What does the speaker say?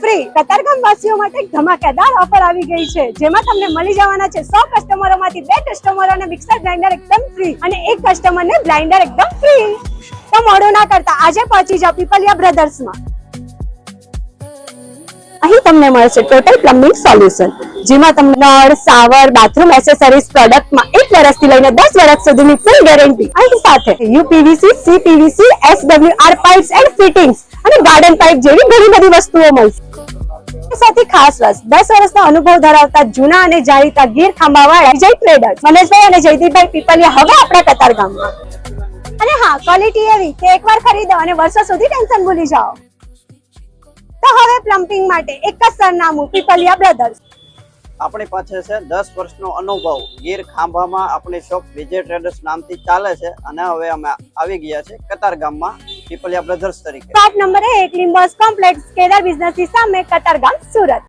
Free Katargam વાસીઓ માટે એક ધમાકેદાર ઓફર આવી ગઈ છે, જેમાં તમને મળી જવાના છે 100 કસ્ટમરોમાંથી 2 કસ્ટમરોને મિક્સર ગ્રાઇન્ડર એકદમ ફ્રી અને 1 કસ્ટમરને બ્લાઇન્ડર એકદમ ફ્રી। તો મોડું ના કરતા આજે પહોંચી જાઓ પીપલિયા બ્રધર્સમાં। અહીં તમને મળશે ટોટલ પ્લમ્બિંગ સોલ્યુશન, જેમાં તમને નળ, શાવર, બાથરૂમ એસેસરીઝ પ્રોડક્ટમાં 1 વર્ષથી લઈને 10 વર્ષ સુધીની ફૂલ ગેરંટી, અહીં સાથે યુપીવીસી, સીપીવીસી, એસડબ્લ્યુઆર પાઇપ્સ એન્ડ ફિટિંગ્સ અને ગાર્ડન પાઇપ જેવી ઘણી બધી વસ્તુઓ મળશે। સૌથી ખાસ વાત, 10 વર્ષનો અનુભવ ધરાવતા જૂના અને જાણીતા ગીર ખાંભાવાળા વિજય ટ્રેડર્સ મનેશભાઈ અને જયદીપભાઈ પીપલિયા હવે આપણા કતારગામમાં। અને હા, ક્વોલિટી એવી કે એકવાર ખરીદો અને વર્ષો સુધી ટેન્શન ભૂલી જાઓ। તો હવે પ્લમ્બિંગ માટે એક જ સરનામું પીપલિયા બ્રધર્સ। આપણી પાસે છે 10 વર્ષનો અનુભવ ગીર ખાંભામાં આપણી શોપ વિજય ટ્રેડર્સ નામથી ચાલે છે અને હવે અમે આવી ગયા છે કતારગામમાં પીપલિયા બ્રધર્સ તરીકે। શોપ નંબર 1 લિમ્બોસ કોમ્પ્લેક્સ કેદાર બિઝનેસની સામે કતારગામ સુરત।